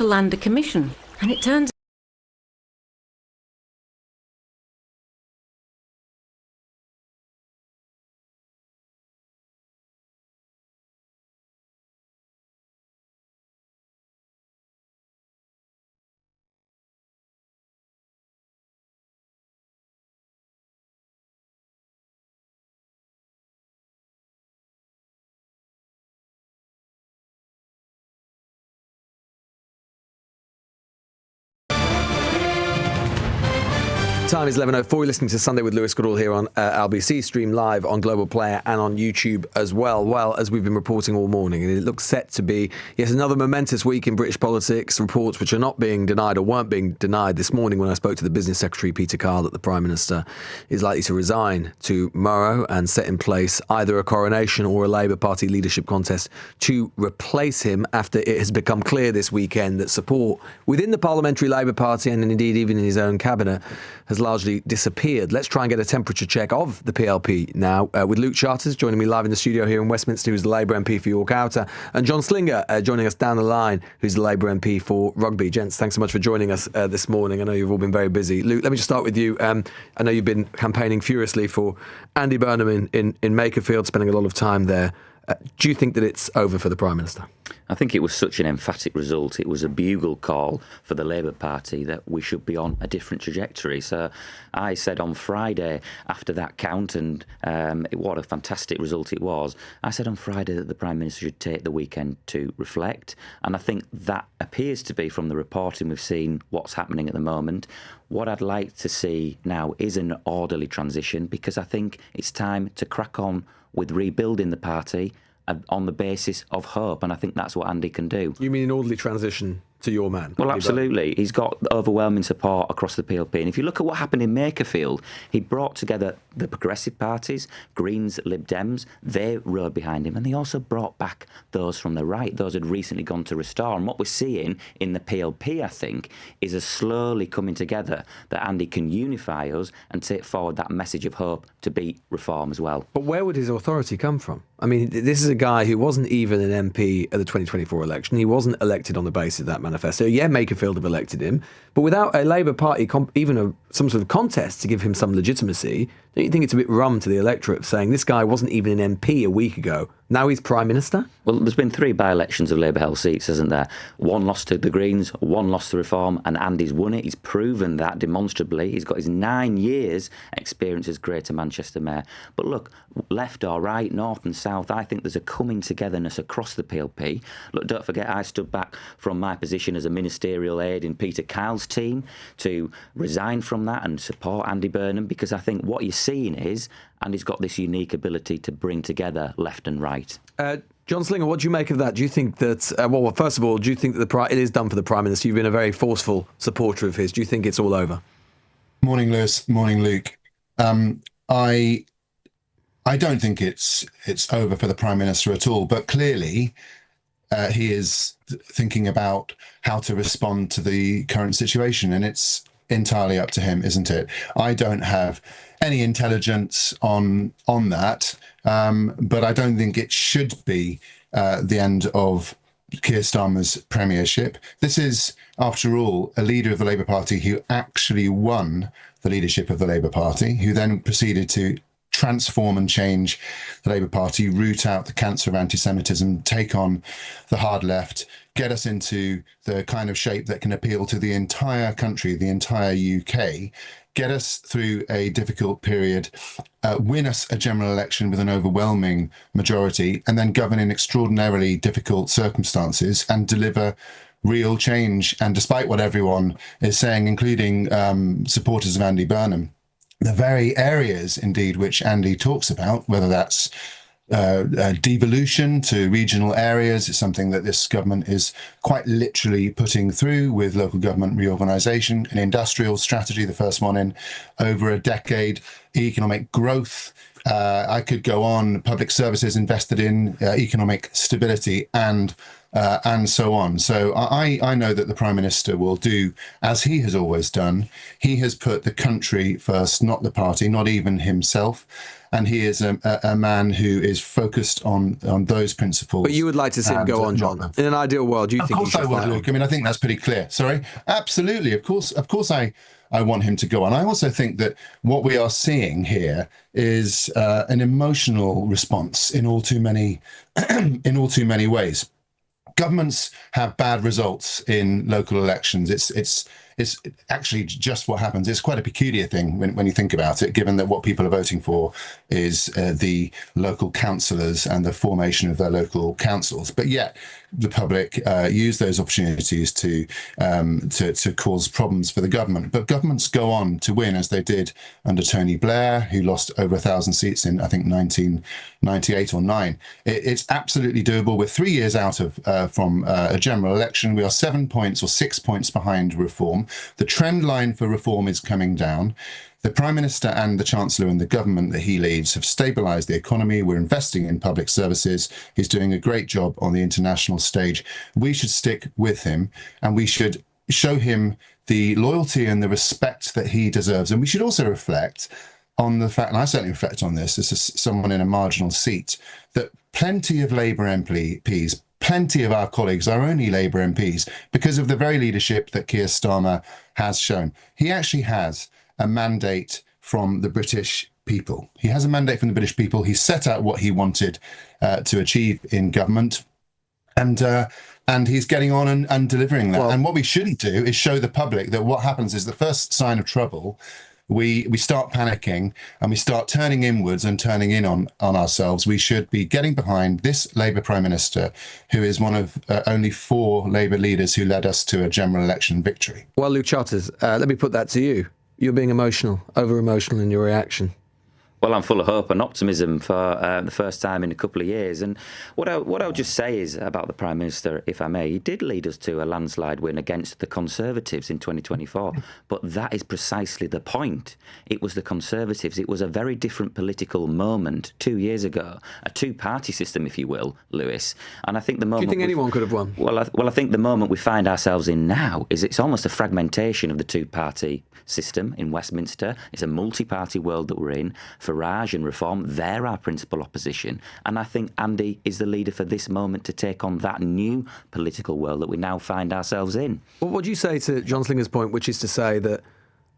to land a commission, and it turns Time is 11:04. You're listening to Sunday with Lewis Goodall here on LBC, stream live on Global Player and on YouTube as well. Well, as we've been reporting all morning, and it looks set to be yet another momentous week in British politics. Reports which are not being denied or weren't being denied this morning when I spoke to the Business Secretary, Peter Carr, that the Prime Minister is likely to resign tomorrow and set in place either a coronation or a Labour Party leadership contest to replace him after it has become clear this weekend that support within the Parliamentary Labour Party and indeed even in his own cabinet has largely disappeared. Let's try and get a temperature check of the PLP now with Luke Charters joining me live in the studio here in Westminster, who's the Labour MP for York Outer, and John Slinger joining us down the line, who's the Labour MP for Rugby. Gents, thanks so much for joining us this morning. I know you've all been very busy. Luke, let me just start with you. I know you've been campaigning furiously for Andy Burnham in Makerfield, spending a lot of time there. Do you think that it's over for the Prime Minister? I think it was such an emphatic result. It was a bugle call for the Labour Party that we should be on a different trajectory. So I said on Friday, after that count, and what a fantastic result it was, I said on Friday that the Prime Minister should take the weekend to reflect. And I think that appears to be, from the reporting we've seen, what's happening at the moment. What I'd like to see now is an orderly transition, because I think it's time to crack on with rebuilding the party on the basis of hope, and I think that's what Andy can do. You mean an orderly transition to your man? Well, absolutely. He's got overwhelming support across the PLP. And if you look at what happened in Makerfield, he brought together the progressive parties, Greens, Lib Dems. They rode behind him. And they also brought back those from the right, those who had recently gone to Restore. And what we're seeing in the PLP, I think, is a slowly coming together that Andy can unify us and take forward that message of hope to beat reform as well. But where would his authority come from? I mean, this is a guy who wasn't even an MP at the 2024 election. He wasn't elected on the basis of that manifesto. Yeah, Makerfield have elected him, but without a Labour Party, some sort of contest to give him some legitimacy, don't you think it's a bit rum to the electorate saying this guy wasn't even an MP a week ago, now he's Prime Minister? Well, there's been 3 by-elections of Labour-held seats, hasn't there? 1 lost to the Greens, 1 lost to Reform, and Andy's won it. He's proven that demonstrably. He's got his 9 years experience as Greater Manchester Mayor. But look, left or right, north and south, I think there's a coming togetherness across the PLP. Look, don't forget, I stood back from my position as a ministerial aide in Peter Kyle's team to resign from that and support Andy Burnham, because I think what you're seeing is Andy's got this unique ability to bring together left and right. John Slinger, what do you make of that? Do you think that, well, first of all, do you think that it is done for the Prime Minister? You've been a very forceful supporter of his. Do you think it's all over? Morning, Lewis. Morning, Luke. I don't think it's over for the Prime Minister at all, but clearly he is thinking about how to respond to the current situation, and it's entirely up to him, isn't it? I don't have any intelligence on that, but I don't think it should be the end of Keir Starmer's premiership. This is, after all, a leader of the Labour Party who actually won the leadership of the Labour Party, who then proceeded to transform and change the Labour Party, root out the cancer of anti-Semitism, take on the hard left, get us into the kind of shape that can appeal to the entire country, the entire UK, get us through a difficult period, win us a general election with an overwhelming majority, and then govern in extraordinarily difficult circumstances and deliver real change. And despite what everyone is saying, including supporters of Andy Burnham, the very areas, indeed, which Andy talks about, whether that's devolution to regional areas, is something that this government is quite literally putting through with local government reorganisation, an industrial strategy, the first one in over a decade, economic growth. I could go on, public services invested in, economic stability, and and so on. So I know that the Prime Minister will do as he has always done. He has put the country first, not the party, not even himself. And he is a man who is focused on those principles. But you would like to see him go on, John. In an ideal world, do you think he should? Of course I would, Luke. I mean, I think that's pretty clear. Sorry? Absolutely. Of course I want him to go on. I also think that what we are seeing here is an emotional response in all too many ways. Governments have bad results in local elections. It's actually just what happens. It's quite a peculiar thing when you think about it, given that what people are voting for is the local councillors and the formation of their local councils. But yet the public use those opportunities to cause problems for the government. But governments go on to win, as they did under Tony Blair, who lost over 1,000 seats in, I think, 1998 or 9. It's absolutely doable. We're 3 years out from a general election. We are 7 points or 6 points behind reform. The trend line for reform is coming down. The Prime Minister and the Chancellor and the government that he leads have stabilised the economy. We're investing in public services. He's doing a great job on the international stage. We should stick with him, and we should show him the loyalty and the respect that he deserves. And we should also reflect on the fact, and I certainly reflect on this as someone in a marginal seat, that plenty of Labour MPs, plenty of our colleagues are only Labour MPs because of the very leadership that Keir Starmer has shown. He actually has a mandate from the British people. He has a mandate from the British people. He set out what he wanted to achieve in government, and he's getting on and delivering that. Well, and what we shouldn't do is show the public that what happens is the first sign of trouble, we start panicking and we start turning inwards and turning in on ourselves. We should be getting behind this Labour Prime Minister, who is one of only 4 Labour leaders who led us to a general election victory. Well, Luke Charters, let me put that to you. You're being emotional, over-emotional in your reaction. Well, I'm full of hope and optimism for the first time in a couple of years. And what I'll just say is about the Prime Minister, if I may, he did lead us to a landslide win against the Conservatives in 2024. But that is precisely the point. It was the Conservatives. It was a very different political moment 2 years ago, a two-party system, if you will, Lewis. And I think the moment... Do you think anyone could have won? Well, I think the moment we find ourselves in now is it's almost a fragmentation of the two-party system in Westminster. It's a multi-party world that we're in. Farage and Reform, they're our principal opposition. And I think Andy is the leader for this moment to take on that new political world that we now find ourselves in. Well, what do you say to John Slinger's point, which is to say that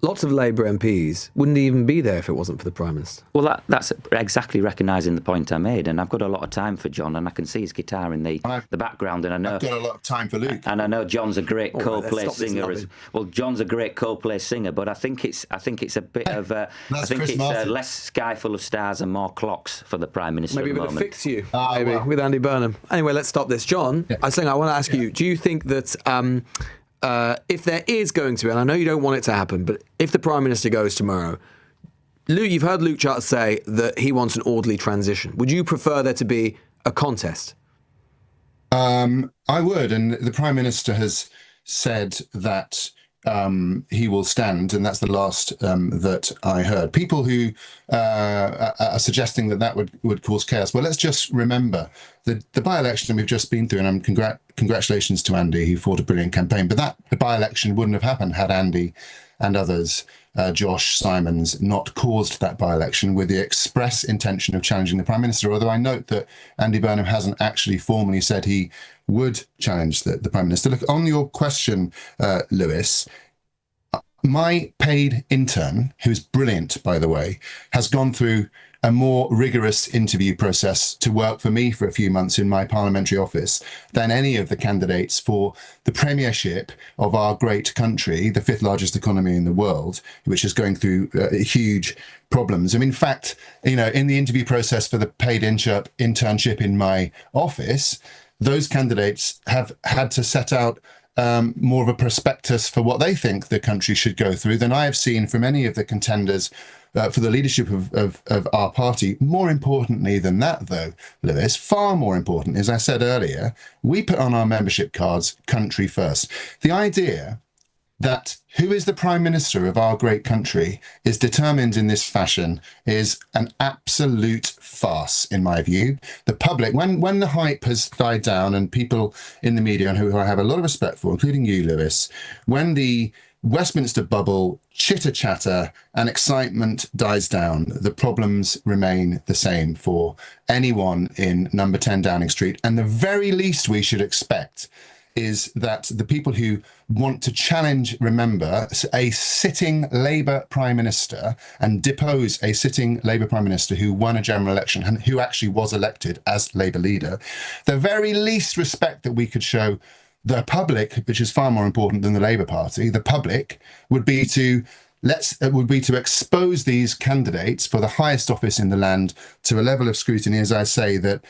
lots of Labour MPs wouldn't even be there if it wasn't for the Prime Minister? Well, that's exactly recognising the point I made, and I've got a lot of time for John, and I can see his guitar in the background, and I know... I've got a lot of time for Luke. And I know John's a great Coldplay singer as well. John's a great Coldplay singer, but I think it's a bit of less Sky Full of Stars and more clocks for the Prime Minister. Maybe at the a bit moment. of Fix You, with Andy Burnham. Anyway, let's stop this. John, I want to ask you, do you think that... if there is going to be, and I know you don't want it to happen, but if the Prime Minister goes tomorrow, Luke, you've heard Luke Charters say that he wants an orderly transition. Would you prefer there to be a contest? I would, and the Prime Minister has said that he will stand, and that's the last that I heard. People who are suggesting that would cause chaos. Well, let's just remember the by-election we've just been through, and congratulations to Andy, who fought a brilliant campaign, but the by-election wouldn't have happened had Andy and others, Josh Simons, not caused that by-election with the express intention of challenging the Prime Minister, although I note that Andy Burnham hasn't actually formally said he would challenge the Prime Minister. Look, on your question, Lewis, my paid intern, who's brilliant, by the way, has gone through a more rigorous interview process to work for me for a few months in my parliamentary office than any of the candidates for the premiership of our great country, the 5th largest economy in the world, which is going through huge problems. I mean, in fact, in the interview process for the paid internship in my office, those candidates have had to set out more of a prospectus for what they think the country should go through than I have seen from any of the contenders for the leadership of our party. More importantly than that, though, Lewis, far more important, as I said earlier, we put on our membership cards, country first. The idea that who is the Prime Minister of our great country is determined in this fashion is an absolute farce, in my view. The public, when the hype has died down and people in the media, and who I have a lot of respect for, including you, Lewis, when the Westminster bubble chitter-chatter and excitement dies down, the problems remain the same for anyone in number 10 Downing Street. And the very least we should expect is that the people who want to challenge, remember, a sitting Labour Prime Minister and depose a sitting Labour Prime Minister who won a general election and who actually was elected as Labour leader, the very least respect that we could show the public, which is far more important than the Labour Party, the public, would be to expose these candidates for the highest office in the land to a level of scrutiny, as I say, that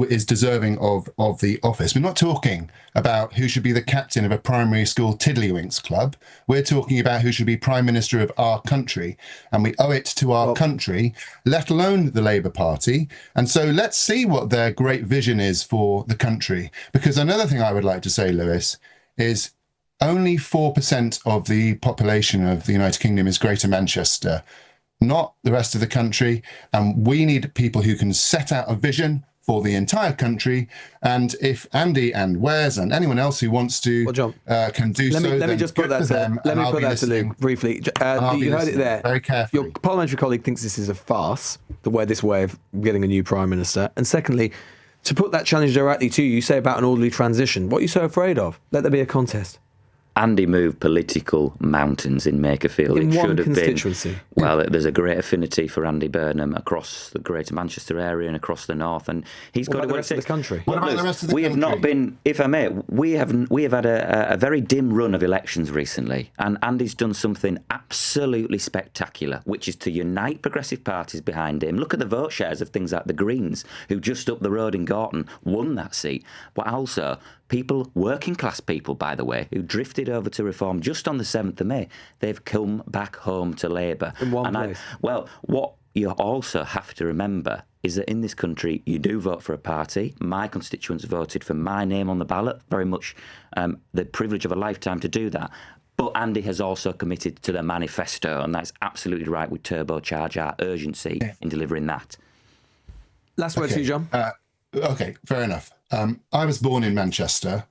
is deserving of the office. We're not talking about who should be the captain of a primary school tiddlywinks club. We're talking about who should be Prime Minister of our country, and we owe it to our country, let alone the Labour Party. And so let's see what their great vision is for the country. Because another thing I would like to say, Lewis, is only 4% of the population of the United Kingdom is Greater Manchester, not the rest of the country. And we need people who can set out a vision for the entire country. And if Andy and Wes and anyone else who wants to can do so, let me just put that to Luke briefly. You heard it there. Very carefully. Your parliamentary colleague thinks this is a farce, this way of getting a new Prime Minister. And secondly, to put that challenge directly to you, you say about an orderly transition. What are you so afraid of? Let there be a contest. Andy moved political mountains in Makerfield. In it one should have constituency. Been. Well, there's a great affinity for Andy Burnham across the Greater Manchester area and across the north, and he's got the rest of the country. What about the rest of the country? country? We have not been, if I may, we have had a very dim run of elections recently, and Andy's done something absolutely spectacular, which is to unite progressive parties behind him. Look at the vote shares of things like the Greens, who just up the road in Gorton won that seat, but also people, working class people, by the way, who drifted over to Reform just on the 7th of May, they've come back home to Labour. In one place. What you also have to remember is that in this country, you do vote for a party. My constituents voted for my name on the ballot, very much the privilege of a lifetime to do that. But Andy has also committed to the manifesto, and that's absolutely right. We turbocharge our urgency in delivering that. Last word to you, John. Okay, fair enough. I was born in Manchester.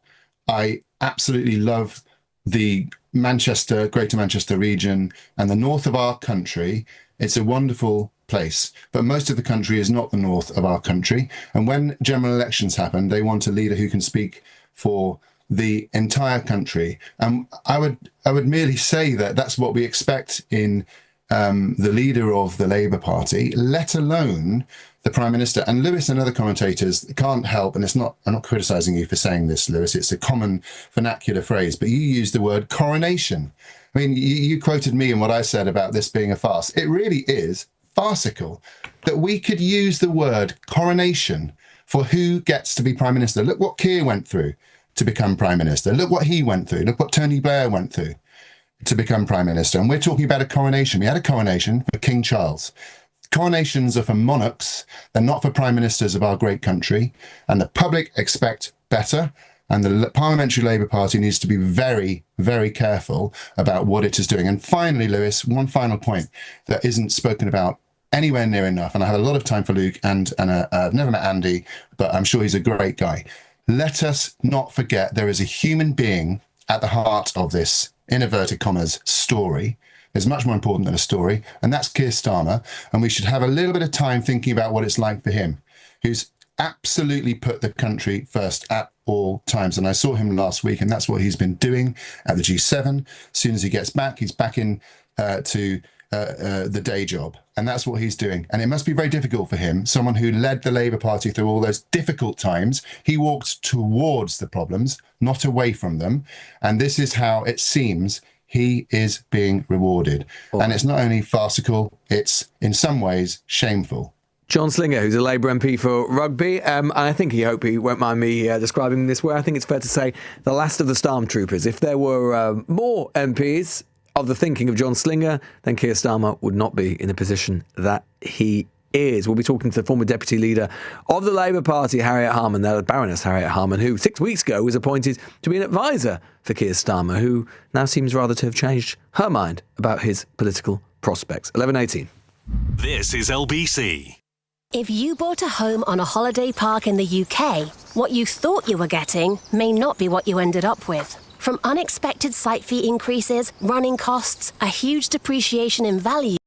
I absolutely love the Greater Manchester region and the north of our country. It's a wonderful place, but most of the country is not the north of our country. And when general elections happen, they want a leader who can speak for the entire country. I would merely say that that's what we expect in the leader of the Labour Party, let alone the Prime Minister. And Lewis and other commentators can't help, and I'm not criticising you for saying this, Lewis, it's a common vernacular phrase, but you use the word coronation. I mean, you quoted me in what I said about this being a farce. It really is farcical that we could use the word coronation for who gets to be Prime Minister. Look what Keir went through to become Prime Minister. Look what he went through. Look what Tony Blair went through to become Prime Minister. And we're talking about a coronation. We had a coronation for King Charles. Coronations are for monarchs. They're not for prime ministers of our great country. And the public expect better. And the Parliamentary Labour Party needs to be very, very careful about what it is doing. And finally, Lewis, one final point that isn't spoken about anywhere near enough. And I have a lot of time for Luke, and I've never met Andy, but I'm sure he's a great guy. Let us not forget there is a human being at the heart of this, in inverted commas, story. Is much more important than a story, and that's Keir Starmer. And we should have a little bit of time thinking about what it's like for him, who's absolutely put the country first at all times. And I saw him last week, and that's what he's been doing at the G7. As soon as he gets back, he's back in to the day job, and that's what he's doing. And it must be very difficult for him, someone who led the Labour Party through all those difficult times. He walked towards the problems, not away from them. And this is how it seems he is being rewarded. And it's not only farcical, it's in some ways shameful. John Slinger, who's a Labour MP for Rugby, and I think he won't mind me describing him this way. I think it's fair to say the last of the stormtroopers. If there were more MPs of the thinking of John Slinger, then Keir Starmer would not be in the position that he is. We'll be talking to the former deputy leader of the Labour Party, Harriet Harman, Baroness Harriet Harman, who 6 weeks ago was appointed to be an advisor for Keir Starmer, who now seems rather to have changed her mind about his political prospects. 11:18. This is LBC. If you bought a home on a holiday park in the UK, what you thought you were getting may not be what you ended up with. From unexpected site fee increases, running costs, a huge depreciation in value,